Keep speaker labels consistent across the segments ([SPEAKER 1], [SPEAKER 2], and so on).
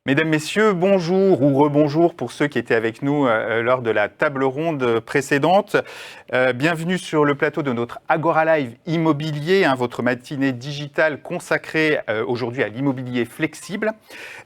[SPEAKER 1] Mesdames, Messieurs, bonjour ou rebonjour pour ceux qui étaient avec nous lors de la table ronde précédente. Bienvenue sur le plateau de notre Agora Live Immobilier, votre matinée digitale consacrée aujourd'hui à l'immobilier flexible.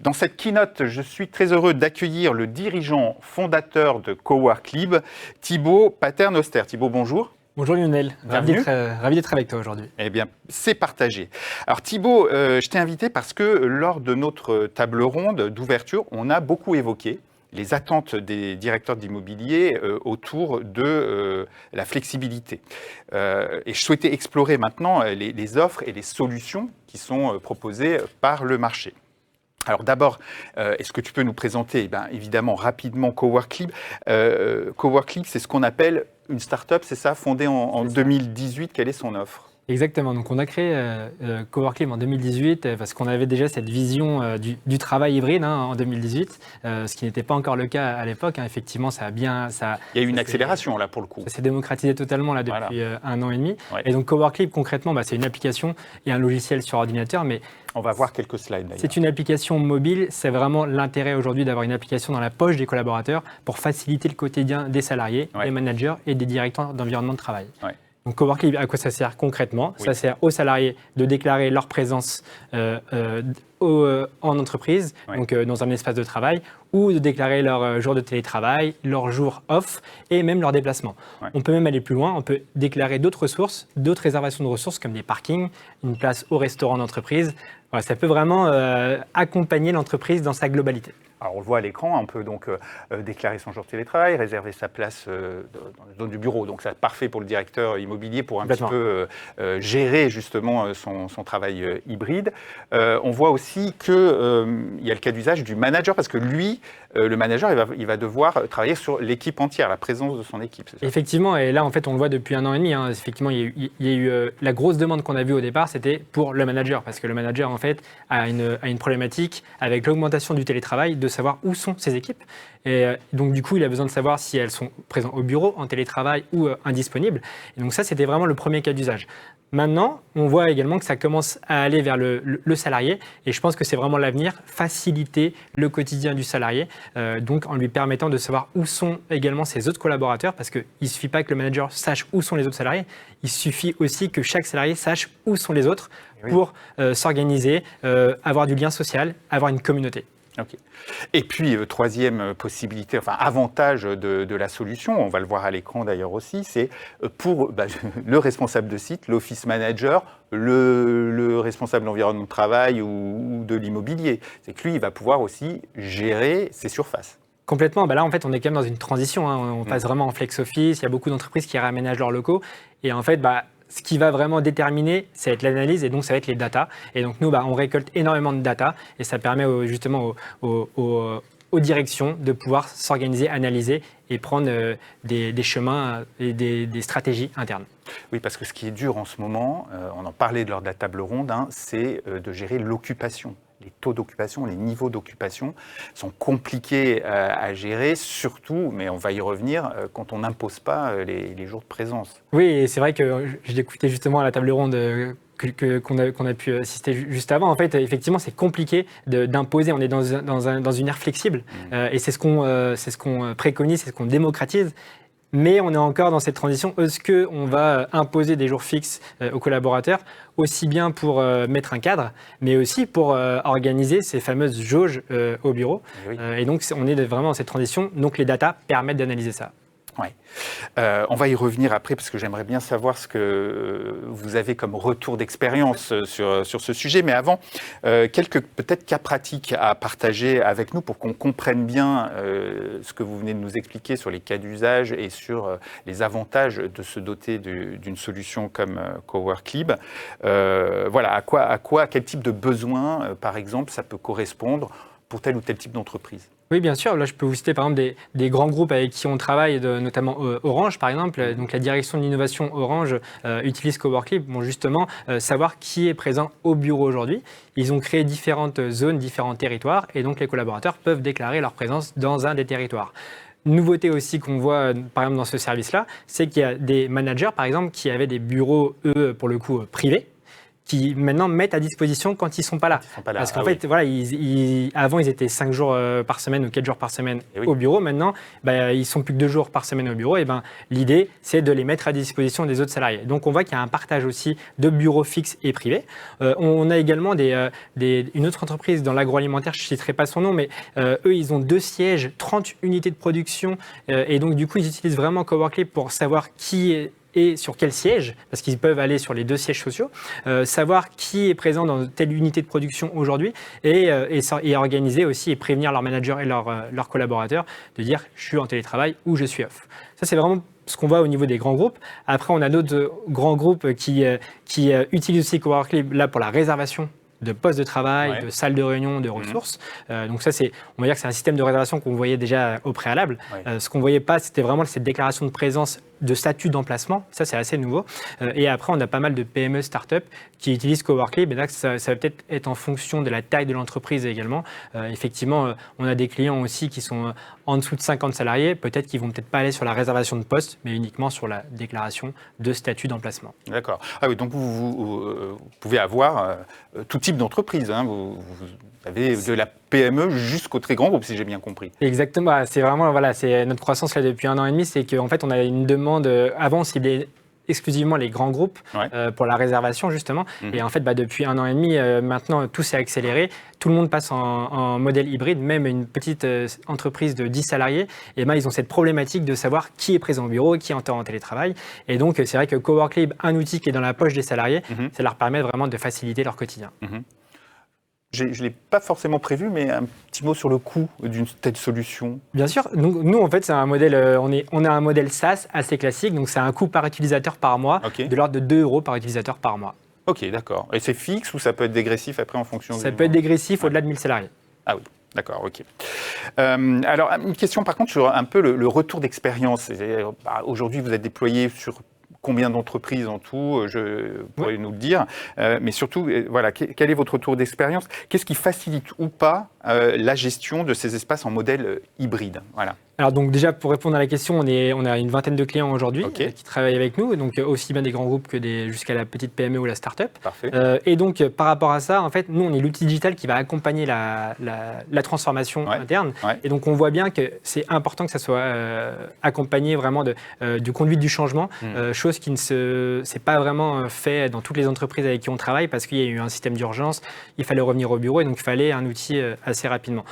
[SPEAKER 1] Dans cette keynote, je suis très heureux d'accueillir le dirigeant fondateur de Coworklib, Thibaut Paternoster. Thibaut, bonjour.
[SPEAKER 2] Bonjour Lionel, ravi d'être avec toi aujourd'hui.
[SPEAKER 1] Eh bien, c'est partagé. Alors Thibaut, je t'ai invité parce que lors de notre table ronde d'ouverture, on a beaucoup évoqué les attentes des directeurs d'immobilier autour de la flexibilité. Et je souhaitais explorer maintenant les offres et les solutions qui sont proposées par le marché. Alors d'abord, est-ce que tu peux nous présenter évidemment rapidement Coworklib. Coworklib, c'est ce qu'on appelle une start-up, c'est ça, fondée en 2018. Quelle est son offre ?
[SPEAKER 2] Exactement, donc on a créé Coworklib en 2018 parce qu'on avait déjà cette vision du travail hybride en 2018, ce qui n'était pas encore le cas à l'époque. Effectivement, il y a eu
[SPEAKER 1] une accélération là pour le coup.
[SPEAKER 2] Ça s'est démocratisé totalement là depuis un an et demi.
[SPEAKER 1] Ouais.
[SPEAKER 2] Et donc Coworklib, concrètement, c'est une application et un logiciel sur ordinateur, mais
[SPEAKER 1] on va voir quelques slides d'ailleurs.
[SPEAKER 2] C'est une application mobile, c'est vraiment l'intérêt aujourd'hui d'avoir une application dans la poche des collaborateurs pour faciliter le quotidien des salariés, des managers et des directeurs d'environnement de travail.
[SPEAKER 1] Ouais.
[SPEAKER 2] Donc Coworklib, à quoi ça sert concrètement ? Ça sert aux salariés de déclarer leur présence en entreprise, donc dans un espace de travail, ou de déclarer leur jour de télétravail, leur jour off et même leur déplacement. Ouais. On peut même aller plus loin, on peut déclarer d'autres ressources, d'autres réservations de ressources comme des parkings, une place au restaurant d'entreprise. Voilà, ça peut vraiment accompagner l'entreprise dans sa globalité.
[SPEAKER 1] Alors on le voit à l'écran, on peut donc déclarer son jour de télétravail, réserver sa place dans la zone du bureau. Donc c'est parfait pour le directeur immobilier pour un petit peu gérer justement son travail hybride. On voit aussi qu'il y a le cas d'usage du manager parce que lui, le manager, il va devoir travailler sur l'équipe entière, la présence de son équipe.
[SPEAKER 2] Effectivement, et là en fait on le voit depuis un an et demi. Effectivement, il y a eu la grosse demande qu'on a vue au départ, c'était pour le manager parce que le manager en fait a une problématique avec l'augmentation du télétravail, de savoir où sont ses équipes. Et donc, du coup, il a besoin de savoir si elles sont présentes au bureau, en télétravail ou indisponibles. Et donc, ça, c'était vraiment le premier cas d'usage. Maintenant, on voit également que ça commence à aller vers le salarié. Et je pense que c'est vraiment l'avenir, faciliter le quotidien du salarié. Donc, en lui permettant de savoir où sont également ses autres collaborateurs. Parce qu'il ne suffit pas que le manager sache où sont les autres salariés. Il suffit aussi que chaque salarié sache où sont les autres pour s'organiser, avoir du lien social, avoir une communauté.
[SPEAKER 1] Okay. Et puis, troisième possibilité, avantage de la solution, on va le voir à l'écran d'ailleurs aussi, c'est pour le responsable de site, l'office manager, le responsable d'environnement de travail ou de l'immobilier. C'est que lui, il va pouvoir aussi gérer ses surfaces.
[SPEAKER 2] Complètement. Là, en fait, on est quand même dans une transition. On passe vraiment en flex office. Il y a beaucoup d'entreprises qui réaménagent leurs locaux. Et en fait, ce qui va vraiment déterminer, ça va être l'analyse et donc ça va être les data. Et donc nous, on récolte énormément de data et ça permet justement aux directions de pouvoir s'organiser, analyser et prendre des chemins et des stratégies internes.
[SPEAKER 1] Oui, parce que ce qui est dur en ce moment, on en parlait lors de la table ronde, c'est de gérer l'occupation. Les taux d'occupation, les niveaux d'occupation sont compliqués à gérer, surtout, mais on va y revenir, quand on n'impose pas les jours de présence.
[SPEAKER 2] Oui, et c'est vrai que je l'écoutais justement à la table ronde qu'on a pu assister juste avant. En fait, effectivement, c'est compliqué d'imposer. On est dans une ère flexible et c'est ce qu'on préconise, c'est ce qu'on démocratise. Mais on est encore dans cette transition. Est-ce qu'on va imposer des jours fixes aux collaborateurs, aussi bien pour mettre un cadre, mais aussi pour organiser ces fameuses jauges au bureau. Et donc, on est vraiment dans cette transition. Donc, les datas permettent d'analyser ça.
[SPEAKER 1] Ouais. On va y revenir après parce que j'aimerais bien savoir ce que vous avez comme retour d'expérience sur ce sujet. Mais avant, quelques peut-être cas pratiques à partager avec nous pour qu'on comprenne bien ce que vous venez de nous expliquer sur les cas d'usage et sur les avantages de se doter d'une solution comme Coworklib. Voilà, à quel type de besoin, par exemple, ça peut correspondre pour tel ou tel type d'entreprise.
[SPEAKER 2] Oui, bien sûr. Là, je peux vous citer par exemple des grands groupes avec qui on travaille, notamment Orange, par exemple. Donc, la direction de l'innovation Orange utilise Coworklib pour justement savoir qui est présent au bureau aujourd'hui. Ils ont créé différentes zones, différents territoires, et donc les collaborateurs peuvent déclarer leur présence dans un des territoires. Nouveauté aussi qu'on voit, par exemple, dans ce service-là, c'est qu'il y a des managers, par exemple, qui avaient des bureaux, eux, pour le coup, privés, qui maintenant mettent à disposition quand ils ne sont pas là. Parce qu'en fait, voilà, avant, ils étaient 5 jours par semaine ou 4 jours par semaine au bureau. Maintenant, ils sont plus que 2 jours par semaine au bureau. Et l'idée, c'est de les mettre à disposition des autres salariés. Donc, on voit qu'il y a un partage aussi de bureaux fixes et privés. On a également une autre entreprise dans l'agroalimentaire, je ne citerai pas son nom, mais eux, ils ont 2 sièges, 30 unités de production. Et donc, du coup, ils utilisent vraiment Coworklib pour savoir qui est et sur quel siège, parce qu'ils peuvent aller sur les 2 sièges sociaux, savoir qui est présent dans telle unité de production aujourd'hui et organiser aussi et prévenir leurs managers et leurs collaborateurs de dire je suis en télétravail ou je suis off. Ça, c'est vraiment ce qu'on voit au niveau des grands groupes. Après, on a d'autres grands groupes qui utilisent aussi Coworklib là pour la réservation de postes de travail, de salles de réunion, de ressources. Donc ça, on va dire que c'est un système de réservation qu'on voyait déjà au préalable. Ce qu'on ne voyait pas, c'était vraiment cette déclaration de présence de statut d'emplacement. Ça, c'est assez nouveau. Et après, on a pas mal de PME, start-up qui utilisent Coworklib. Et là, ça va peut-être être en fonction de la taille de l'entreprise également. Effectivement, on a des clients aussi qui sont en dessous de 50 salariés. Peut-être qu'ils ne vont peut-être pas aller sur la réservation de poste, mais uniquement sur la déclaration de statut d'emplacement.
[SPEAKER 1] D'accord. Ah oui, donc vous pouvez avoir tout type d'entreprise. Hein. Vous avez de la PME jusqu'au très grand groupe, si j'ai bien compris.
[SPEAKER 2] Exactement. C'est vraiment, c'est notre croissance là depuis 1 an et demi, c'est qu'en fait, on a une demande. Avant, c'était exclusivement les grands groupes pour la réservation, justement. Et en fait, depuis 1 an et demi, maintenant, tout s'est accéléré. Tout le monde passe en modèle hybride, même une petite entreprise de 10 salariés. Et ils ont cette problématique de savoir qui est présent au bureau, qui est en télétravail. Et donc, c'est vrai que Coworklib, un outil qui est dans la poche des salariés, ça leur permet vraiment de faciliter leur quotidien.
[SPEAKER 1] Je ne l'ai pas forcément prévu, mais un petit mot sur le coût d'une telle solution.
[SPEAKER 2] Bien sûr. Nous, en fait, c'est un modèle, on a un modèle SaaS assez classique. Donc, c'est un coût par utilisateur par mois, de l'ordre de 2 € par utilisateur par mois.
[SPEAKER 1] Ok, d'accord. Et c'est fixe ou ça peut être dégressif après en fonction
[SPEAKER 2] Ça peut être dégressif au-delà de 1000 salariés.
[SPEAKER 1] Ah oui. D'accord, ok. Alors, une question par contre sur un peu le retour d'expérience. Aujourd'hui, vous êtes déployé sur combien d'entreprises en tout, vous pourriez nous le dire. Mais surtout, quel est votre retour d'expérience? Qu'est-ce qui facilite ou pas la gestion de ces espaces en modèle hybride? Voilà.
[SPEAKER 2] Alors donc déjà, pour répondre à la question, on a une vingtaine de clients aujourd'hui qui travaillent avec nous, donc aussi bien des grands groupes que jusqu'à la petite PME ou la start-up.
[SPEAKER 1] Parfait.
[SPEAKER 2] Et donc par rapport à ça, en fait, nous on est l'outil digital qui va accompagner la transformation interne. Et donc on voit bien que c'est important que ça soit accompagné vraiment du conduite du changement, chose qui c'est pas vraiment fait dans toutes les entreprises avec qui on travaille parce qu'il y a eu un système d'urgence, il fallait revenir au bureau et donc il fallait un outil assez rapidement.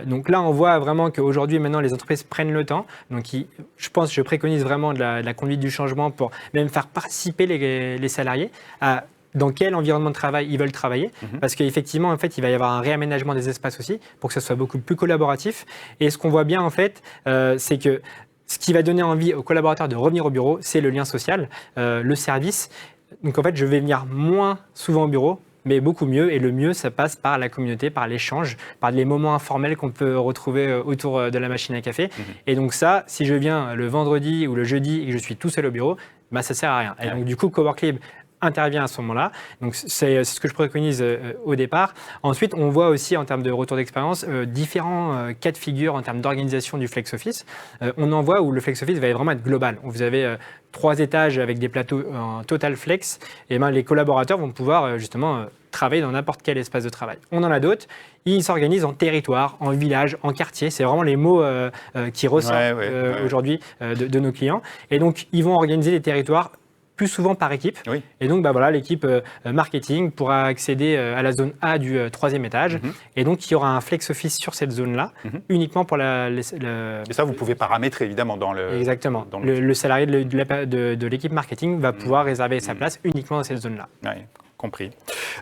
[SPEAKER 2] Donc là, on voit vraiment qu'aujourd'hui, maintenant, les entreprises prennent le temps. Donc, je préconise vraiment de la conduite du changement pour même faire participer les salariés à dans quel environnement de travail ils veulent travailler. Parce qu'effectivement, en fait, il va y avoir un réaménagement des espaces aussi pour que ce soit beaucoup plus collaboratif. Et ce qu'on voit bien, en fait, c'est que ce qui va donner envie aux collaborateurs de revenir au bureau, c'est le lien social, le service. Donc, en fait, je vais venir moins souvent au bureau, mais beaucoup mieux. Et le mieux, ça passe par la communauté, par l'échange, par les moments informels qu'on peut retrouver autour de la machine à café. Et donc ça, si je viens le vendredi ou le jeudi et que je suis tout seul au bureau, ça ne sert à rien. Et donc du coup, Coworklib intervient à ce moment-là. Donc c'est ce que je préconise au départ. Ensuite, on voit aussi en termes de retour d'expérience différents cas de figure en termes d'organisation du flex office. On en voit où le flex office va vraiment être global. Vous avez 3 étages avec des plateaux en total flex. Et les collaborateurs vont pouvoir justement travailler dans n'importe quel espace de travail. On en a d'autres. Ils s'organisent en territoire, en village, en quartier. C'est vraiment les mots qui ressortent aujourd'hui de nos clients. Et donc, ils vont organiser des territoires plus souvent par équipe. Et donc, l'équipe marketing pourra accéder à la zone A du 3e étage. Et donc, il y aura un flex office sur cette zone-là, uniquement pour Et
[SPEAKER 1] ça, vous pouvez paramétrer, évidemment, dans le...
[SPEAKER 2] Exactement. Le salarié de l'équipe marketing va pouvoir réserver sa place uniquement dans cette zone-là.
[SPEAKER 1] Compris.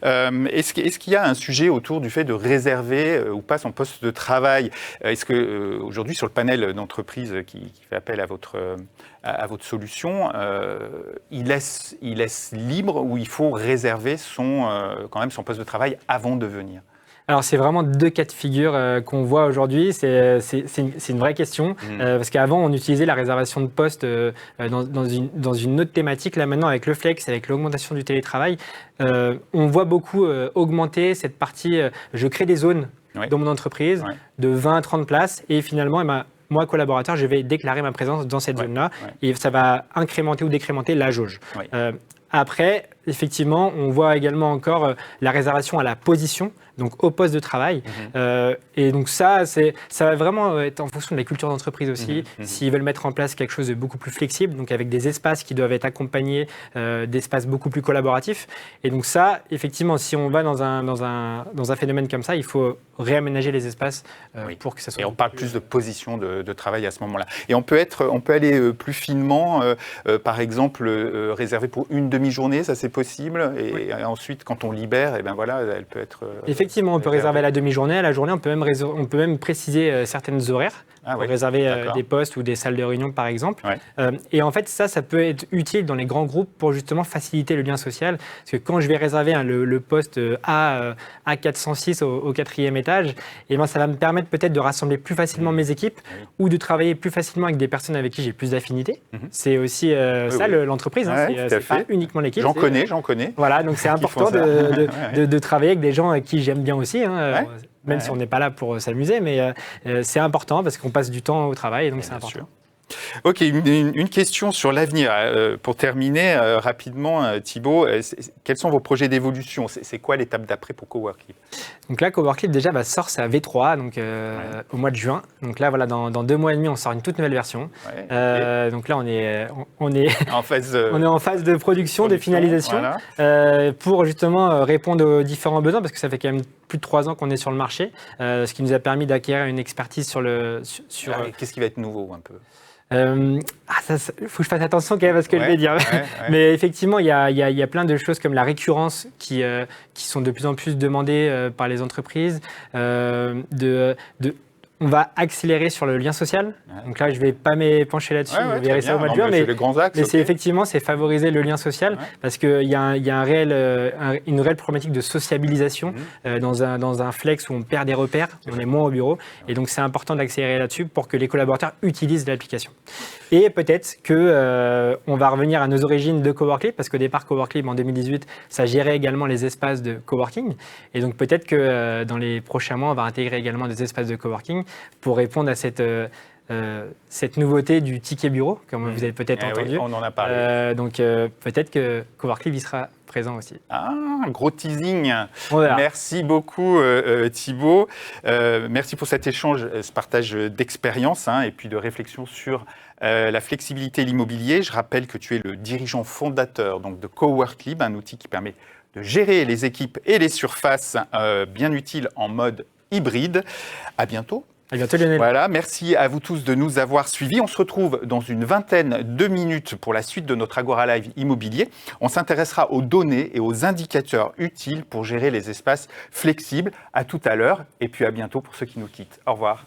[SPEAKER 1] Est-ce qu'il y a un sujet autour du fait de réserver ou pas son poste de travail? Est-ce qu'aujourd'hui, sur le panel d'entreprises qui fait appel à votre solution, il laisse libre ou il faut réserver quand même son poste de travail avant de venir?
[SPEAKER 2] Alors, c'est vraiment 2 cas de figure qu'on voit aujourd'hui. C'est une vraie question. Parce qu'avant, on utilisait la réservation de poste dans une autre thématique. Là, maintenant, avec le flex, avec l'augmentation du télétravail, on voit beaucoup augmenter cette partie. Je crée des zones dans mon entreprise de 20 à 30 places. Et finalement, moi, collaborateur, je vais déclarer ma présence dans cette zone-là. Et ça va incrémenter ou décrémenter la jauge. Après, effectivement, on voit également encore la réservation à la position, donc au poste de travail. Et donc ça va vraiment être en fonction de la culture d'entreprise aussi. S'ils veulent mettre en place quelque chose de beaucoup plus flexible, donc avec des espaces qui doivent être accompagnés d'espaces beaucoup plus collaboratifs. Et donc ça, effectivement, si on va dans un phénomène comme ça, il faut réaménager les espaces pour que ça soit...
[SPEAKER 1] Et on parle plus de position de travail à ce moment-là. Et on peut aller plus finement, par exemple, réservé pour une demi-journée, ça c'est possible. Et ensuite, quand on libère, et ben voilà, elle peut être...
[SPEAKER 2] Effectivement, on peut réserver à la demi-journée, à la journée, on peut même préciser certaines horaires. Pour réserver des postes ou des salles de réunion, par exemple. Et en fait, ça peut être utile dans les grands groupes pour justement faciliter le lien social. Parce que quand je vais réserver le poste A406 au 4e étage, et ben, ça va me permettre peut-être de rassembler plus facilement mes équipes ou de travailler plus facilement avec des personnes avec qui j'ai plus d'affinité. C'est aussi l'entreprise, c'est pas uniquement l'équipe.
[SPEAKER 1] J'en connais.
[SPEAKER 2] Voilà, donc c'est important de travailler avec des gens avec qui j'aime bien aussi. Même si on n'est pas là pour s'amuser, mais c'est important parce qu'on passe du temps au travail, et donc c'est important.
[SPEAKER 1] Sûr. Ok, une question sur l'avenir. Pour terminer rapidement, Thibaut, quels sont vos projets d'évolution? C'est quoi l'étape d'après pour Coworklib?
[SPEAKER 2] Donc là, Coworklib déjà sort sa V3 donc, au mois de juin. Donc là, voilà, dans 2 mois et demi, on sort une toute nouvelle version. Donc là, on est en phase de production, de finalisation, pour justement répondre aux différents besoins, parce que ça fait quand même plus de 3 ans qu'on est sur le marché, ce qui nous a permis d'acquérir une expertise sur
[SPEAKER 1] Qu'est-ce qui va être nouveau un peu?
[SPEAKER 2] Il faut que je fasse attention quand même à ce que je vais dire. Mais effectivement, il y a plein de choses comme la récurrence qui sont de plus en plus demandées par les entreprises. On va accélérer sur le lien social. Donc là, je ne vais pas m'épancher là-dessus. Vous verrez ça au mois de juin. Mais c'est effectivement, c'est favoriser le lien social parce qu'il y a une réelle problématique de sociabilisation dans un flex où on perd des repères, on est moins au bureau. Et donc, c'est important d'accélérer là-dessus pour que les collaborateurs utilisent l'application. Et peut-être qu'on va revenir à nos origines de Coworklib, parce qu'au départ, Coworklib, en 2018, ça gérait également les espaces de coworking. Et donc, peut-être que dans les prochains mois, on va intégrer également des espaces de coworking pour répondre à cette nouveauté du ticket bureau, comme vous avez peut-être entendu.
[SPEAKER 1] On en a parlé.
[SPEAKER 2] Donc, peut-être que Coworklib y sera présent aussi.
[SPEAKER 1] Un gros teasing. Merci beaucoup Thibaut. Merci pour cet échange, ce partage d'expérience et puis de réflexion sur la flexibilité et l'immobilier. Je rappelle que tu es le dirigeant fondateur donc, de Coworklib, un outil qui permet de gérer les équipes et les surfaces bien utiles en mode hybride. À bientôt.
[SPEAKER 2] À bientôt, Lionel.
[SPEAKER 1] Voilà, merci à vous tous de nous avoir suivis. On se retrouve dans une vingtaine de minutes pour la suite de notre Agora Live immobilier. On s'intéressera aux données et aux indicateurs utiles pour gérer les espaces flexibles. À tout à l'heure et puis à bientôt pour ceux qui nous quittent. Au revoir.